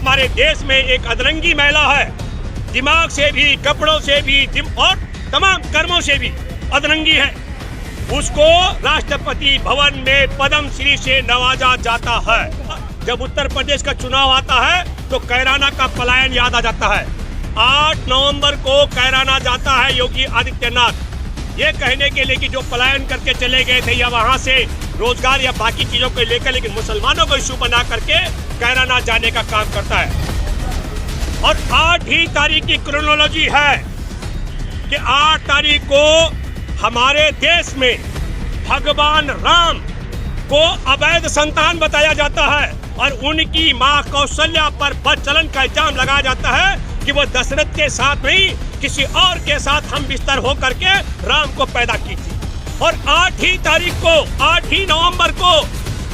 हमारे देश में एक अधरंगी महिला है, दिमाग से भी, कपड़ों से भी और तमाम कर्मों से भी अधरंगी है। उसको राष्ट्रपति भवन में पद्म श्री से नवाजा जाता है। जब उत्तर प्रदेश का चुनाव आता है तो कैराना का पलायन याद आ जाता है। 8 नवंबर को कैराना जाता है योगी आदित्यनाथ, ये कहने के लिए कि जो पलायन करके चले गए थे या वहां से रोजगार या बाकी चीजों को लेकर, लेकिन मुसलमानों को इशू बना करके कैराना जाने का काम करता है। और 8 ही तारीख की क्रोनोलॉजी है कि 8 तारीख को हमारे देश में भगवान राम को अवैध संतान बताया जाता है और उनकी मां कौशल्या पर बदचलन का इल्जाम लगाया जाता है कि वो दशरथ के साथ नहीं किसी और के साथ हम बिस्तर हो करके राम को पैदा की थी। और 8 ही तारीख को, 8 ही नवंबर को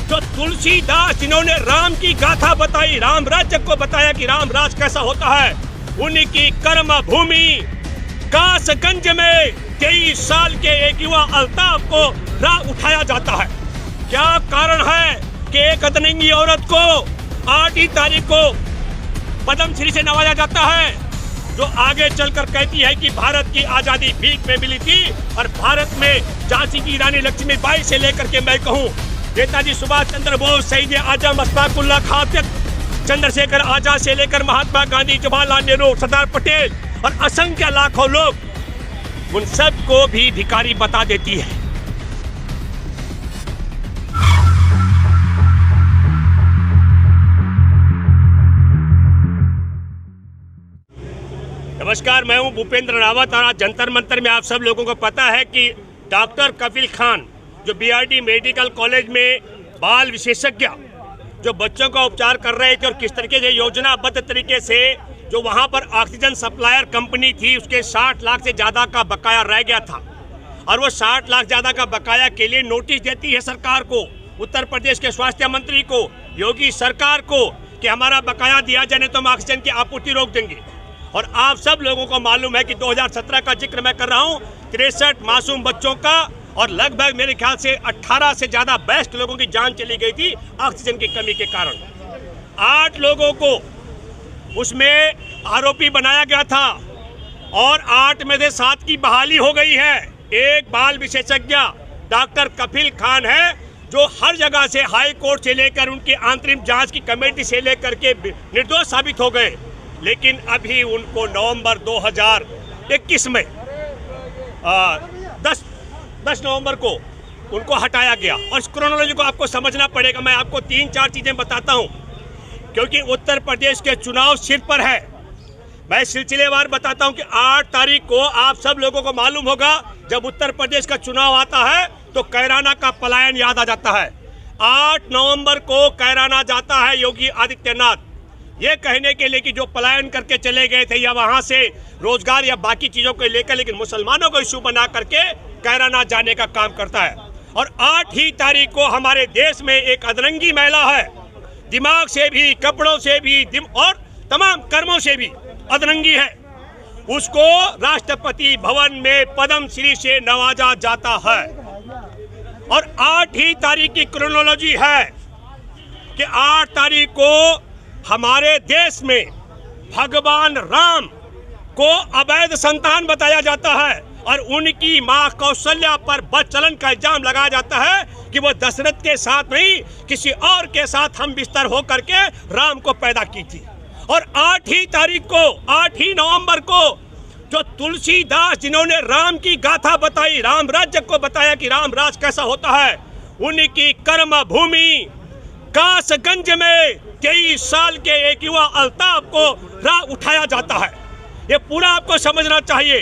जो तुलसीदास जिन्होंने राम की गाथा बताई, राम राज्य को बताया कि राम राज कैसा होता है, उनकी कर्म भूमि कासगंज में 23 साल के एक युवा अल्ताफ को उठाया जाता है। क्या कारण है कि एक अधरंगी औरत को 8 ही तारीख को पद्म श्री से नवाजा जाता है, जो आगे चलकर कहती है कि भारत की आजादी भीख में मिली थी और भारत में झांसी की रानी लक्ष्मीबाई से लेकर के मैं कहूँ नेताजी सुभाष चंद्र बोस, शहीद आजम अशफाकुल्लाह खान, चंद्रशेखर आजाद से लेकर महात्मा गांधी, जवाहरलाल नेहरू, सरदार पटेल और असंख्य लाखों लोग, उन सब को भी भिखारी बता देती है। नमस्कार, मैं हूं भूपेंद्र रावत और आज जंतर मंतर में आप सब लोगों को पता है कि डॉक्टर कफील खान जो बीआरडी मेडिकल कॉलेज में बाल विशेषज्ञ जो बच्चों का उपचार कर रहे थे और किस तरीके से योजनाबद्ध तरीके से जो वहां पर ऑक्सीजन सप्लायर कंपनी थी उसके 60 लाख से ज़्यादा का बकाया रह गया था और वो 60 लाख ज़्यादा का बकाया के लिए नोटिस देती है सरकार को, उत्तर प्रदेश के स्वास्थ्य मंत्री को, योगी सरकार को कि हमारा बकाया दिया जाए तो हम ऑक्सीजन की आपूर्ति रोक देंगे। और आप सब लोगों को मालूम है कि 2017 का जिक्र मैं कर रहा हूँ, 63 मासूम बच्चों का और लगभग मेरे ख्याल से 18 से ज़्यादा बेस्ट लोगों की जान चली गई थी ऑक्सीजन की कमी के कारण। 8 लोगों को उसमें आरोपी बनाया गया था और 8 में से 7 की बहाली हो गई है। एक बाल विशेषज्ञ डॉक्टर कफील खान है जो हर जगह से हाई कोर्ट से लेकर उनकी अंतरिम जांच की कमेटी से लेकर के निर्दोष साबित हो गए, लेकिन अभी उनको नवंबर 2021 में 10 नवंबर को उनको हटाया गया। और इस क्रोनोलॉजी को आपको समझना पड़ेगा। मैं आपको 3-4 चीज़ें बताता हूं क्योंकि उत्तर प्रदेश के चुनाव सिर पर है। मैं सिलसिलेवार बताता हूं कि 8 तारीख को आप सब लोगों को मालूम होगा जब उत्तर प्रदेश का चुनाव आता है तो कैराना का पलायन याद आ जाता है। 8 नवंबर को कैराना जाता है योगी आदित्यनाथ, ये कहने के लिए कि जो पलायन करके चले गए थे या वहां से रोजगार या बाकी चीजों को लेकर, लेकिन मुसलमानों को इशू बना करके कैराना जाने का काम करता है। और 8 ही तारीख को हमारे देश में एक अधरंगी महिला है, दिमाग से भी, कपड़ों से भी और तमाम कर्मों से भी अधरंगी है। उसको राष्ट्रपति भवन में पद्म श्री से नवाजा जाता है। और 8 ही तारीख की क्रोनोलॉजी है कि 8 तारीख को हमारे देश में भगवान राम को अवैध संतान बताया जाता है और उनकी मां कौशल्या पर बदचलन का इल्जाम लगाया जाता है कि वो दशरथ के साथ नहीं किसी और के साथ हम बिस्तर हो करके राम को पैदा की थी। और 8 ही तारीख को, 8 ही नवंबर को जो तुलसीदास जिन्होंने राम की गाथा बताई, राम राज्य को बताया कि राम राज कैसा होता है, उनकी कर्म भूमि कासगंज में 23 साल के एक युवा अल्ताफ को उठाया जाता है। ये पूरा आपको समझना चाहिए।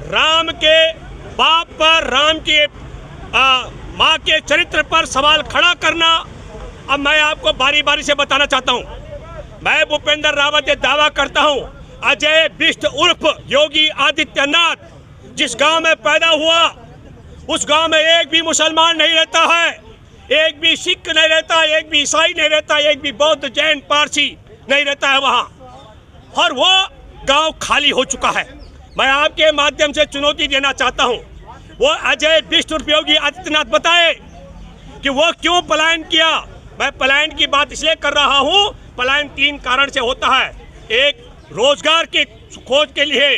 राम के बाप पर, राम के माँ के चरित्र पर सवाल खड़ा करना, अब मैं आपको बारी बारी से बताना चाहता हूँ। मैं भूपेंद्र रावत ये दावा करता हूँ, अजय बिष्ट उर्फ योगी आदित्यनाथ जिस गांव में पैदा हुआ उस गांव में एक भी मुसलमान नहीं रहता है, एक भी सिख नहीं रहता, एक भी ईसाई नहीं रहता, एक भी बौद्ध, जैन, पारसी नहीं रहता है वहाँ, और वो गांव खाली हो चुका है। मैं आपके माध्यम से चुनौती देना चाहता हूँ, वो अजय बिष्ट उर्फ योगी आदित्यनाथ बताए कि वो क्यों पलायन किया। मैं पलायन की बात इसलिए कर रहा हूँ, पलायन 3 कारण से होता है। एक, रोजगार की खोज के लिए,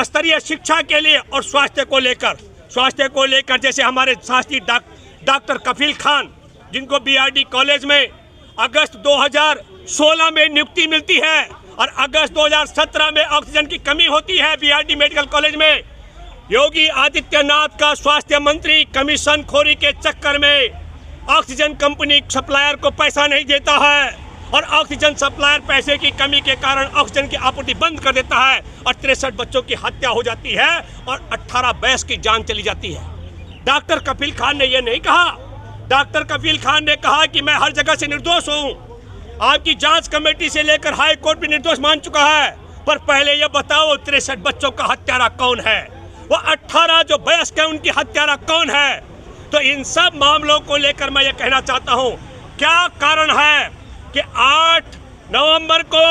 स्तरीय शिक्षा के लिए और स्वास्थ्य को लेकर जैसे हमारे साथी डॉक्टर कफील खान, जिनको बीआरडी कॉलेज में अगस्त 2016 में नियुक्ति मिलती है और अगस्त 2017 में ऑक्सीजन की कमी होती है बीआरडी मेडिकल कॉलेज में। योगी आदित्यनाथ का स्वास्थ्य मंत्री कमीशन खोरी के चक्कर में ऑक्सीजन कंपनी सप्लायर को पैसा नहीं देता है और ऑक्सीजन सप्लायर पैसे की कमी के कारण ऑक्सीजन की आपूर्ति बंद कर देता है और 63 बच्चों की हत्या हो जाती है और 18 बैस की जान चली जाती है। डॉक्टर कफील खान ने यह नहीं कहा। डॉक्टर कफील खान ने कहा कि मैं हर जगह से निर्दोष हूँ। आपकी जांच कमेटी से लेकर हाई कोर्ट भी निर्दोष मान चुका है, पर पहले यह बताओ 63 बच्चों का हत्यारा कौन है? वो 18 जो वयस्क है उनकी हत्यारा कौन है? तो इन सब मामलों को लेकर मैं ये कहना चाहता हूँ, क्या कारण है कि 8 नवंबर को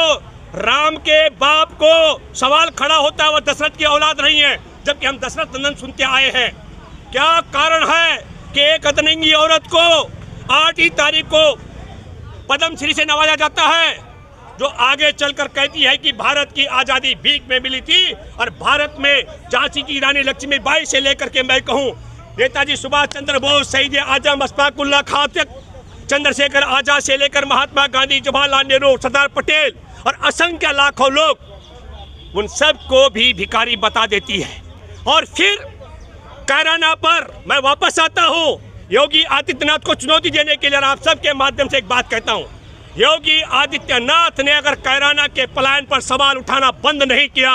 राम के बाप को सवाल खड़ा होता है वो दशरथ की औलाद नहीं है, जबकि हम दशरथ नंदन सुनते आए हैं। क्या कारण है कि एक अतरंगी औरत को 8 ही तारीख को पद्मश्री से नवाजा जाता है, जो आगे चलकर कहती है कि भारत की आज़ादी भीख में मिली थी और भारत में झांसी की रानी लक्ष्मीबाई से लेकर के मैं कहूँ नेताजी सुभाष चंद्र बोस, शहीद आजम अशफाक उल्लाह खां तक, चंद्रशेखर आजाद से लेकर महात्मा गांधी, जवाहरलाल नेहरू, सरदार पटेल और असंख्य लाखों लोग, उन सब को भी भिखारी बता देती है। और फिर कैराना पर मैं वापस आता हूँ योगी आदित्यनाथ को चुनौती देने के लिए, और आप सबके माध्यम से एक बात कहता हूँ, योगी आदित्यनाथ ने अगर कैराना के पलायन पर सवाल उठाना बंद नहीं किया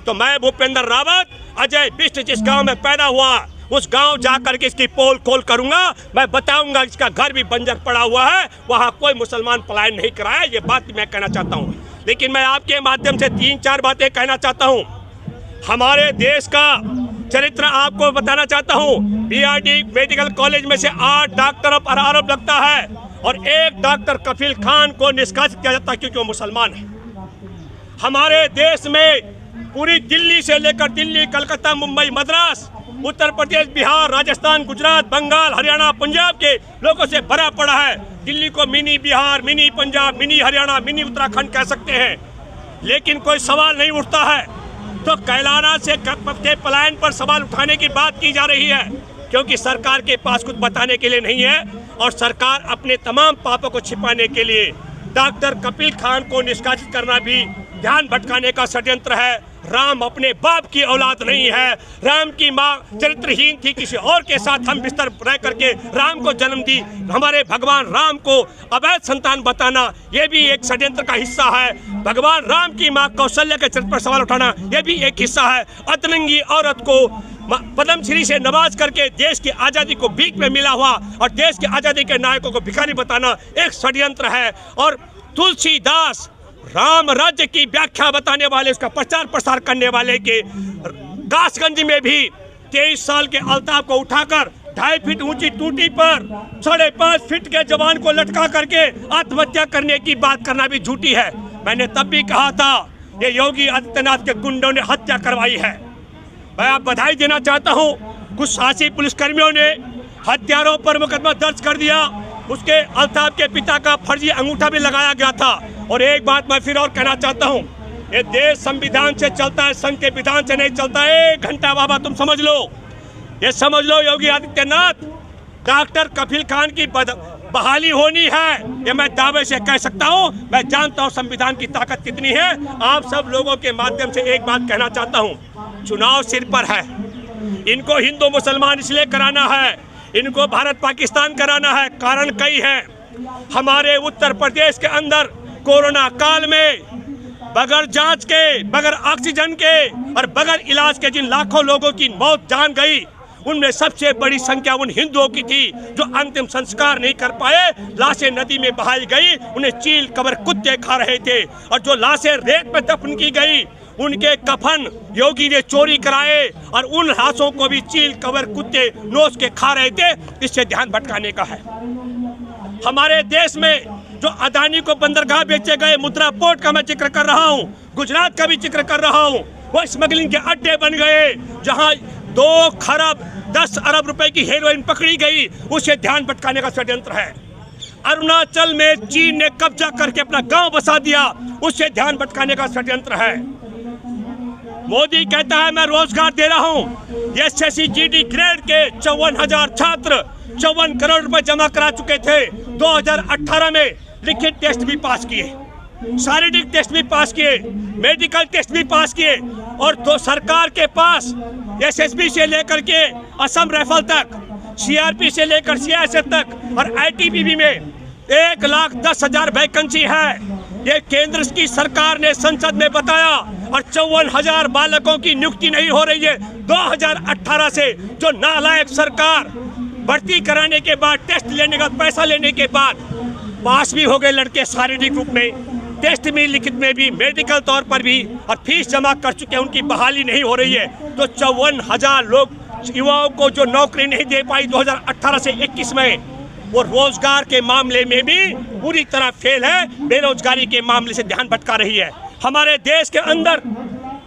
तो मैं भूपेंद्र रावत, अजय बिष्ट जिस गांव में पैदा हुआ उस गांव जाकर के इसकी पोल खोल करूंगा। मैं बताऊंगा इसका घर भी बंजर पड़ा हुआ है, वहां कोई मुसलमान पलायन नहीं कराया। ये बात मैं कहना चाहता हूं। लेकिन मैं आपके माध्यम से 3-4 बातें कहना चाहता हूं। हमारे देश का चरित्र आपको बताना चाहता हूं। बीआरडी मेडिकल कॉलेज में से 8 डॉक्टरों पर आरोप लगता है और 1 डॉक्टर कफील खान को निष्कासित किया जाता है क्योंकि वो मुसलमान है। हमारे देश में पूरी दिल्ली से लेकर दिल्ली, कलकत्ता, मुंबई, मद्रास, उत्तर प्रदेश, बिहार, राजस्थान, गुजरात, बंगाल, हरियाणा, पंजाब के लोगों से भरा पड़ा है। दिल्ली को mini Bihar, mini Punjab, mini Haryana, mini Uttarakhand कह सकते हैं, लेकिन कोई सवाल नहीं उठता है। तो कैलाना से के पलायन पर सवाल उठाने की बात की जा रही है क्योंकि सरकार के पास कुछ बताने के लिए नहीं है और सरकार अपने तमाम पापों को छिपाने के लिए डॉक्टर कफील खान को निष्कासित करना भी ध्यान भटकाने का षड्यंत्र है। राम अपने बाप की औलाद नहीं है। राम की माँ चरित्रहीन थी, किसी और के साथ हम बिस्तर रह करके राम को जन्म दी। हमारे भगवान राम को अवैध संतान बताना ये भी एक षड्यंत्र का हिस्सा है। भगवान राम की माँ कौशल्या के चरित्र पर सवाल उठाना ये भी एक हिस्सा है। अतरंगी औरत को पद्मश्री से नवाज करके देश की आज़ादी को भीख में मिला हुआ और देश की आज़ादी के नायकों को भिखारी बताना एक षड्यंत्र है। और तुलसीदास राम राज्य की व्याख्या बताने वाले, उसका प्रचार प्रसार करने वाले के कासगंज में भी 23 साल के अल्ताफ को उठाकर 2.5 फीट ऊंची टूटी पर 5.5 फीट के जवान को लटका करके आत्महत्या करने की बात करना भी झूठी है। मैंने तब भी कहा था ये योगी आदित्यनाथ के गुंडों ने हत्या करवाई है। मैं आप बधाई देना चाहता हूँ, कुछ साहसी पुलिसकर्मियों ने हत्यारों पर मुकदमा दर्ज कर दिया। उसके अल्ताफ के पिता का फर्जी अंगूठा भी लगाया गया था। और एक बात मैं फिर और कहना चाहता हूँ, ये देश संविधान से चलता है, संघ के विधान से नहीं चलता है। 1 घंटा बाबा तुम समझ लो, ये समझ लो योगी आदित्यनाथ, डॉक्टर कफील खान की बहाली होनी है, ये मैं दावे से कह सकता हूँ। मैं जानता हूँ संविधान की ताकत कितनी है। आप सब लोगों के माध्यम से एक बात कहना चाहता हूँ, चुनाव सिर पर है। इनको हिंदू मुसलमान इसलिए कराना है, इनको भारत पाकिस्तान कराना है। कारण कई हैं। हमारे उत्तर प्रदेश के अंदर कोरोना काल में बगैर जांच के, बगैर ऑक्सीजन के और बगैर इलाज के जिन लाखों लोगों की मौत जान गई, उनमें सबसे बड़ी संख्या उन हिंदुओं की थी जो अंतिम संस्कार नहीं कर पाए। लाशें नदी में बहाई गई, उन्हें चील कबर कुत्ते खा रहे थे। और जो लाशें रेत में दफन की गई, उनके कफन योगी ने चोरी कराए और उन लाशों को भी चील कबर कुत्ते नोच के खा रहे थे। इससे ध्यान भटकाने का है। हमारे देश में जो अदानी को बंदरगाह बेचे गए, मुद्रा पोर्ट का मैं जिक्र कर रहा हूँ, गुजरात का भी जिक्र कर रहा हूँ, वो स्मगलिंग के अड्डे बन गए जहाँ 2 खरब 10 अरब रुपए की हेरोइन पकड़ी गई। उसे ध्यान भटकाने का षड्यंत्र है। अरुणाचल में चीन ने कब्जा करके अपना गांव बसा दिया, उससे ध्यान भटकाने का षड्यंत्र है। मोदी कहता है मैं रोजगार दे रहा हूं। एसएससी जीडी ग्रेड के 54,000 छात्र 54 करोड़ रुपए जमा करा चुके थे। 2018 में लिखित टेस्ट भी पास किए, शारीरिक टेस्ट भी पास किए, मेडिकल टेस्ट भी पास किए, और तो सरकार के पास एसएसबी से लेकर के असम राइफल तक, सीआरपी से लेकर सीआईएसएफ तक और आईटीबीपी में 1,10,000 वैकेंसी है। ये केंद्र की सरकार ने संसद में बताया, और 54,000 बालकों की नियुक्ति नहीं हो रही है। 2018 से जो नालायक सरकार भर्ती कराने के बाद, टेस्ट लेने का पैसा लेने के बाद पास भी हो गए लड़के शारीरिक रूप में, टेस्ट में, लिखित में भी, मेडिकल तौर पर भी, और फीस जमा कर चुके हैं, उनकी बहाली नहीं हो रही है। तो 54,000 लोग, युवाओं को जो नौकरी नहीं दे पाई 2018 से 21 में, वो रोजगार के मामले में भी पूरी तरह फेल है, बेरोजगारी के मामले से ध्यान भटका रही है। हमारे देश के अंदर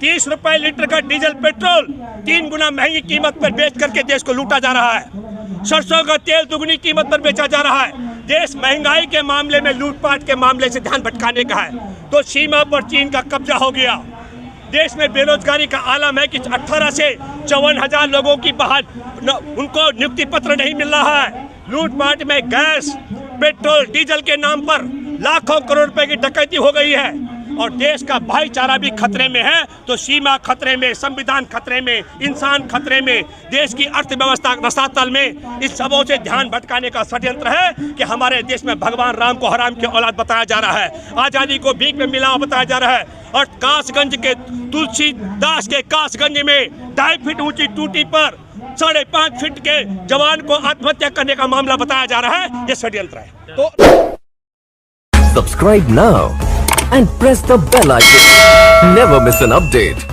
30 रुपए लीटर का डीजल पेट्रोल 3 गुना महंगी कीमत पर बेच करके देश को लूटा जा रहा है। सरसों का तेल दुगनी कीमत पर बेचा जा रहा है। देश महंगाई के मामले में, लूटपाट के मामले से ध्यान भटकाने का है। तो सीमा पर चीन का कब्जा हो गया। देश में बेरोजगारी का आलम है कि 18 से 54,000 लोगों की उनको नियुक्ति पत्र नहीं मिल रहा है। लूटपाट में गैस, पेट्रोल, डीजल के नाम पर लाखों करोड़ रुपए की डकैती हो गई है, और देश का भाईचारा भी खतरे में है। तो सीमा खतरे में, संविधान खतरे में, इंसान खतरे में, देश की अर्थव्यवस्था रसातल में। इस सबों से ध्यान भटकाने का षड्यंत्र है कि हमारे देश में भगवान राम को हराम की औलाद बताया जा रहा है, आज़ादी को भीख में मिला बताया जा रहा है, और कासगंज के तुलसीदास के कासगंज में 2.5 फीट ऊंची टूटी पर 5.5 फीट के जवान को आत्महत्या करने का मामला बताया जा रहा है। ये षड्यंत्र है। तो Subscribe now and press the bell icon. Never miss an update.